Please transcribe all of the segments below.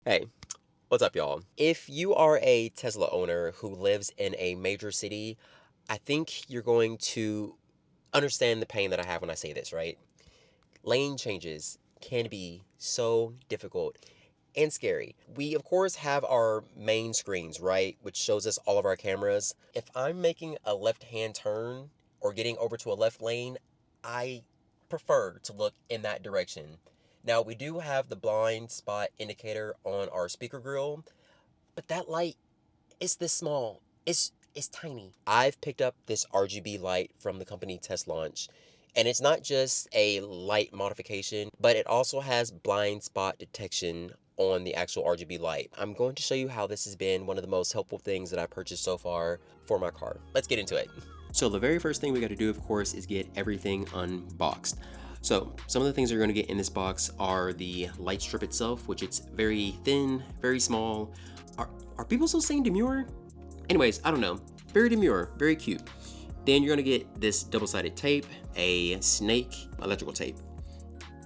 Hey, what's up, y'all? If you are a Tesla owner who lives in a major city, I think you're going to understand the pain that I have when I say this, right? Lane changes can be so difficult and scary. We, of course, have our main screens, right, which shows us all of our cameras. If I'm making a left-hand turn or getting over to a left lane, I prefer to look in that direction. Now, we do have the blind spot indicator on our speaker grill, but that light is this small. It's tiny. I've picked up this RGB light from the company Teslaunch, and it's not just a light modification, but it also has blind spot detection on the actual RGB light. I'm going to show you how this has been one of the most helpful things that I purchased so far for my car. Let's get into it. So the very first thing we got to do, of course, is get everything unboxed. So some of the things you're going to get in this box are the light strip itself, which it's very thin, very small. Are people still saying demure? Anyways, I don't know. Very demure, very cute. Then you're gonna get this double-sided tape, a snake electrical tape.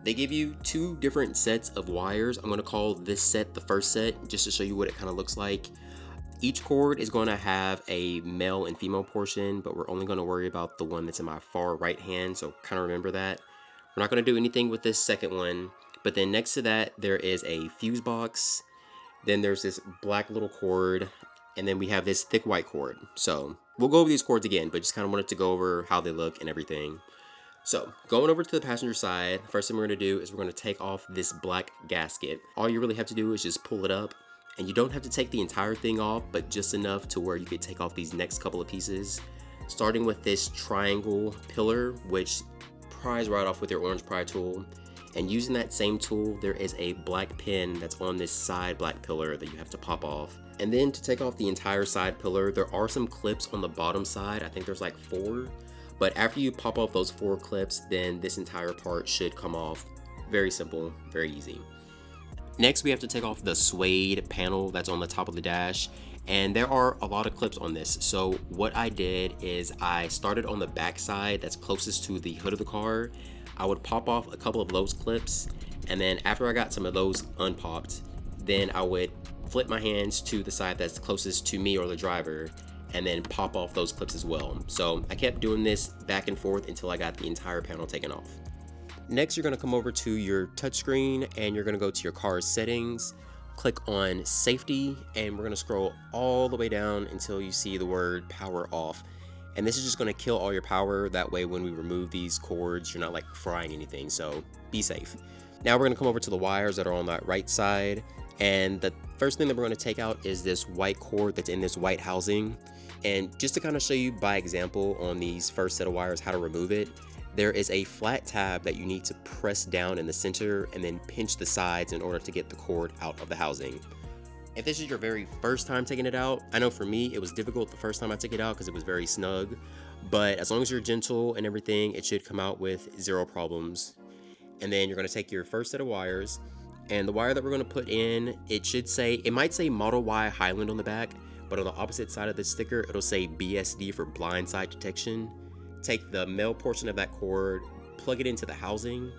They give you two different sets of wires. I'm gonna call this set the first set just to show you what it kind of looks like. Each cord is going to have a male and female portion, but we're only going to worry about the one that's in my far right hand, so kind of remember that. We're not going to do anything with this second one, but then next to that there is a fuse box. Then there's this black little cord, and then we have this thick white cord. So we'll go over these cords again, but just kind of wanted to go over how they look and everything. So going over to the passenger side, first thing we're going to do is we're going to take off this black gasket. All you really have to do is just pull it up, and you don't have to take the entire thing off, but just enough to where you could take off these next couple of pieces. Starting with this triangle pillar, which pries right off with your orange pry tool. And using that same tool, there is a black pin that's on this side black pillar that you have to pop off. And then to take off the entire side pillar, there are some clips on the bottom side. I think there's like 4. But after you pop off those 4 clips, then this entire part should come off. Very simple, very easy. Next, we have to take off the suede panel that's on the top of the dash. And there are a lot of clips on this. So what I did is I started on the back side that's closest to the hood of the car. I would pop off a couple of those clips, and then after I got some of those unpopped, then I would flip my hands to the side that's closest to me or the driver, and then pop off those clips as well. So I kept doing this back and forth until I got the entire panel taken off. Next, you're going to come over to your touchscreen, and you're going to go to your car's settings, click on safety, and we're going to scroll all the way down until you see the word power off. And this is just going to kill all your power. That way when we remove these cords, you're not like frying anything, so be safe. Now we're going to come over to the wires that are on that right side, and the first thing that we're going to take out is this white cord that's in this white housing. And just to kind of show you by example on these first set of wires how to remove it, there is a flat tab that you need to press down in the center and then pinch the sides in order to get the cord out of the housing. If this is your very first time taking it out, I know for me it was difficult the first time I took it out because it was very snug, but as long as you're gentle and everything, it should come out with 0 problems. And then you're going to take your first set of wires, and the wire that we're going to put in, it might say Model Y Highland on the back, but on the opposite side of the sticker it'll say BSD for blind side detection. Take the male portion of that cord, plug it into the housing,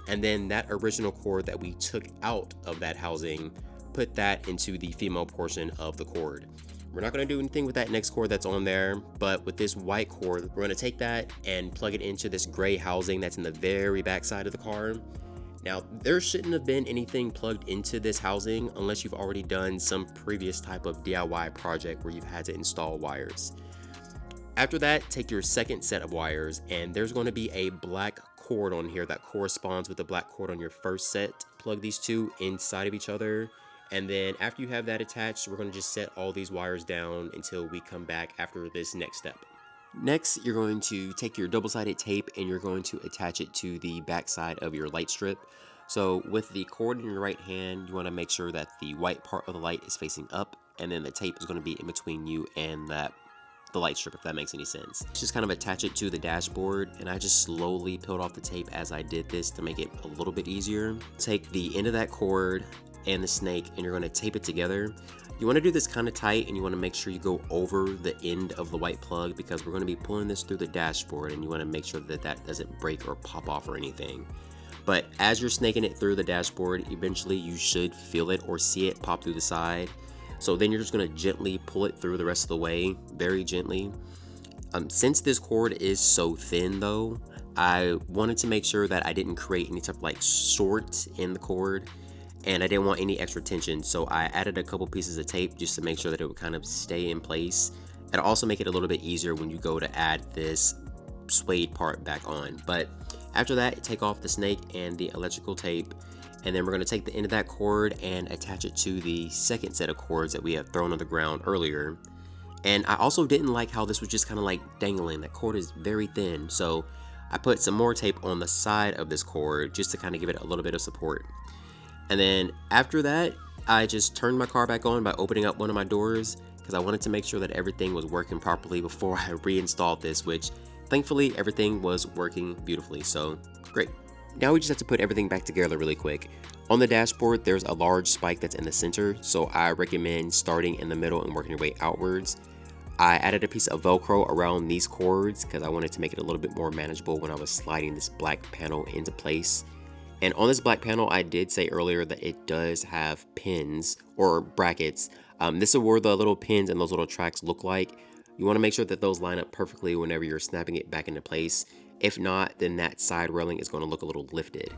and then that original cord that we took out of that housing, put that into the female portion of the cord. We're not going to do anything with that next cord that's on there, but with this white cord, we're going to take that and plug it into this gray housing that's in the very back side of the car. Now, there shouldn't have been anything plugged into this housing unless you've already done some previous type of DIY project where you've had to install wires. After that, take your second set of wires, and there's going to be a black cord on here that corresponds with the black cord on your first set. Plug these two inside of each other. And then after you have that attached, we're going to just set all these wires down until we come back after this next step. Next, you're going to take your double-sided tape and you're going to attach it to the back side of your light strip. So with the cord in your right hand, you want to make sure that the white part of the light is facing up, and then the tape is going to be in between you and the light strip, if that makes any sense. Just kind of attach it to the dashboard, and I just slowly peeled off the tape as I did this to make it a little bit easier. Take the end of that cord and the snake, and you're going to tape it together. You want to do this kind of tight, and you want to make sure you go over the end of the white plug because we're going to be pulling this through the dashboard, and you want to make sure that that doesn't break or pop off or anything. But as you're snaking it through the dashboard, eventually you should feel it or see it pop through the side. So then you're just gonna gently pull it through the rest of the way, very gently. Since this cord is so thin though, I wanted to make sure that I didn't create any type of like short in the cord, and I didn't want any extra tension, so I added a couple pieces of tape just to make sure that it would kind of stay in place. It'll also make it a little bit easier when you go to add this suede part back on. But after that, take off the snake and the electrical tape, and then we're going to take the end of that cord and attach it to the second set of cords that we had thrown on the ground earlier. And I also didn't like how this was just kind of like dangling. That cord is very thin, so I put some more tape on the side of this cord just to kind of give it a little bit of support. And then after that, I just turned my car back on by opening up one of my doors because I wanted to make sure that everything was working properly before I reinstalled this, which thankfully everything was working beautifully, so great. Now we just have to put everything back together really quick. On the dashboard, there's a large spike that's in the center, so I recommend starting in the middle and working your way outwards. I added a piece of Velcro around these cords because I wanted to make it a little bit more manageable when I was sliding this black panel into place. And on this black panel, I did say earlier that it does have pins or brackets. This is where the little pins and those little tracks look like. You want to make sure that those line up perfectly whenever you're snapping it back into place. If not, then that side railing is going to look a little lifted.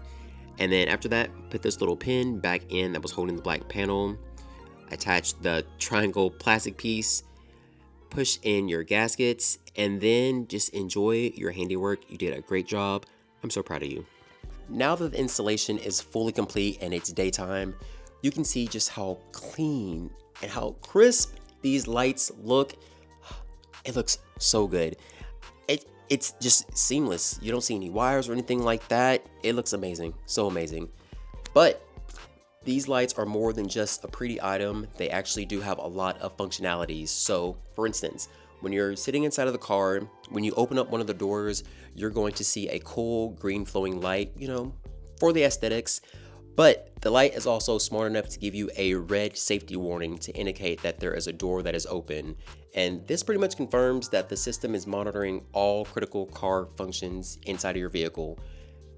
And then after that, put this little pin back in that was holding the black panel. Attach the triangle plastic piece. Push in your gaskets, and then just enjoy your handiwork. You did a great job. I'm so proud of you. Now that the installation is fully complete and it's daytime, you can see just how clean and how crisp these lights look. It looks so good. It's just seamless. You don't see any wires or anything like that. It looks amazing, so amazing. But these lights are more than just a pretty item. They actually do have a lot of functionalities. So for instance, when you're sitting inside of the car, when you open up one of the doors, you're going to see a cool green flowing light, for the aesthetics. But the light is also smart enough to give you a red safety warning to indicate that there is a door that is open. And this pretty much confirms that the system is monitoring all critical car functions inside of your vehicle,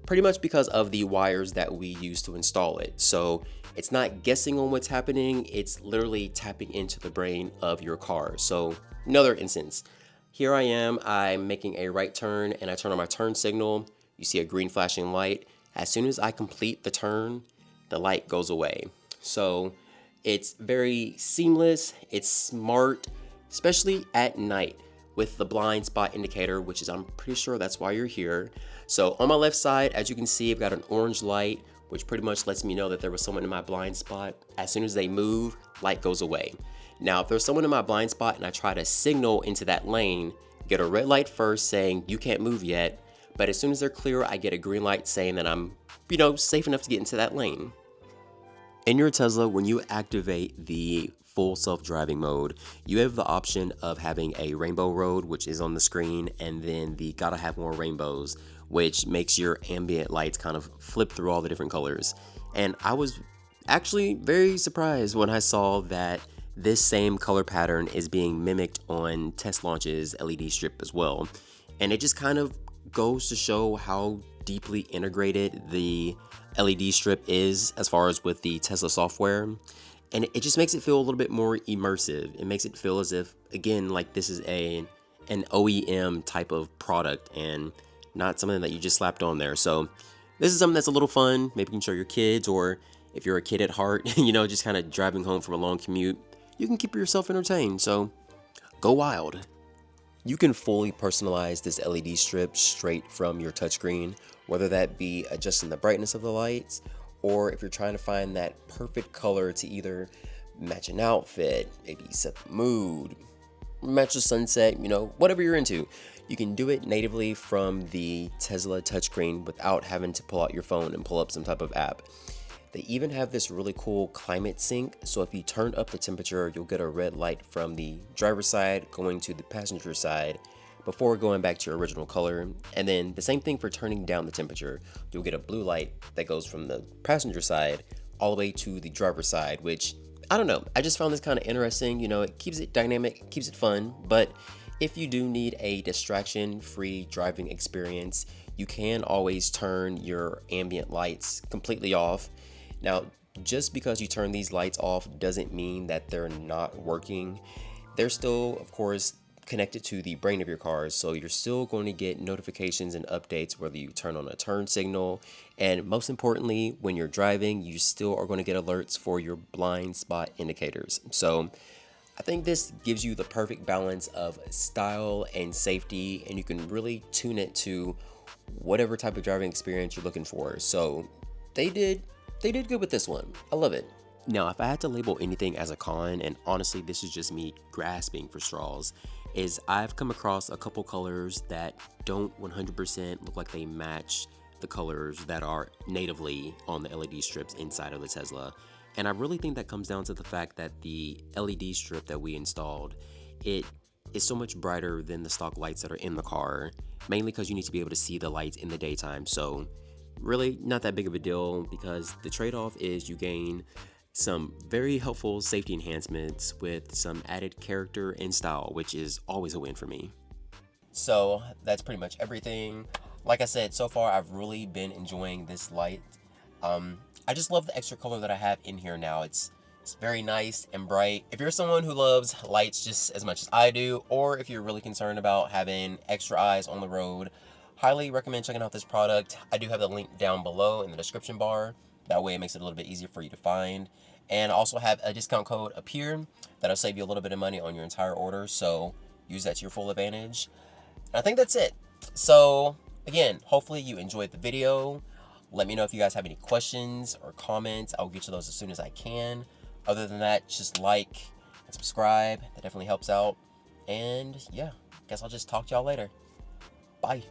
pretty much because of the wires that we use to install it. So it's not guessing on what's happening, it's literally tapping into the brain of your car. So another instance, here I am, I'm making a right turn and I turn on my turn signal. You see a green flashing light. As soon as I complete the turn, the light goes away. So it's very seamless, it's smart, especially at night with the blind spot indicator, which is, I'm pretty sure that's why you're here. So on my left side, as you can see, I've got an orange light, which pretty much lets me know that there was someone in my blind spot. As soon as they move, light goes away. Now, if there's someone in my blind spot and I try to signal into that lane, get a red light first saying you can't move yet, but as soon as they're clear, I get a green light saying that I'm, safe enough to get into that lane. In your Tesla, when you activate the full self-driving mode, you have the option of having a rainbow road, which is on the screen, and then the gotta have more rainbows, which makes your ambient lights kind of flip through all the different colors. And I was actually very surprised when I saw that this same color pattern is being mimicked on Teslaunch's LED strip as well. And it just kind of goes to show how deeply integrated the LED strip is as far as with the Tesla software. And it just makes it feel a little bit more immersive. It makes it feel as if, again, like this is an OEM type of product and not something that you just slapped on there. So this is something that's a little fun. Maybe you can show your kids, or if you're a kid at heart, just kind of driving home from a long commute, you can keep yourself entertained. So go wild. You can fully personalize this LED strip straight from your touchscreen, whether that be adjusting the brightness of the lights, or if you're trying to find that perfect color to either match an outfit, maybe set the mood, match the sunset, whatever you're into. You can do it natively from the Tesla touchscreen without having to pull out your phone and pull up some type of app. They even have this really cool climate sync, so if you turn up the temperature, you'll get a red light from the driver's side going to the passenger side before going back to your original color. And then the same thing for turning down the temperature. You'll get a blue light that goes from the passenger side all the way to the driver's side, which, I don't know, I just found this kind of interesting. It keeps it dynamic, keeps it fun, but If you do need a distraction-free driving experience, you can always turn your ambient lights completely off. Now, just because you turn these lights off doesn't mean that they're not working. They're still, of course, connected to the brain of your car, so you're still going to get notifications and updates whether you turn on a turn signal, and most importantly, when you're driving, you still are going to get alerts for your blind spot indicators. So I think this gives you the perfect balance of style and safety, and you can really tune it to whatever type of driving experience you're looking for. So they did good with this one. I love it. Now, if I had to label anything as a con, and honestly, this is just me grasping for straws, is I've come across a couple colors that don't 100% look like they match the colors that are natively on the LED strips inside of the Tesla. And I really think that comes down to the fact that the LED strip that we installed, it is so much brighter than the stock lights that are in the car, mainly because you need to be able to see the lights in the daytime. So really not that big of a deal, because the trade-off is you gain some very helpful safety enhancements with some added character and style, which is always a win for me. So that's pretty much everything. Like I said, so far I've really been enjoying this light. I just love the extra color that I have in here now. It's very nice and bright. If you're someone who loves lights just as much as I do, or if you're really concerned about having extra eyes on the road, highly recommend checking out this product. I do have the link down below in the description bar. That way it makes it a little bit easier for you to find. And I also have a discount code up here that'll save you a little bit of money on your entire order, so use that to your full advantage. And I think that's it. So again, hopefully you enjoyed the video. Let me know if you guys have any questions or comments. I'll get to those as soon as I can. Other than that, just like and subscribe. That definitely helps out. And yeah, guess I'll just talk to y'all later. Bye.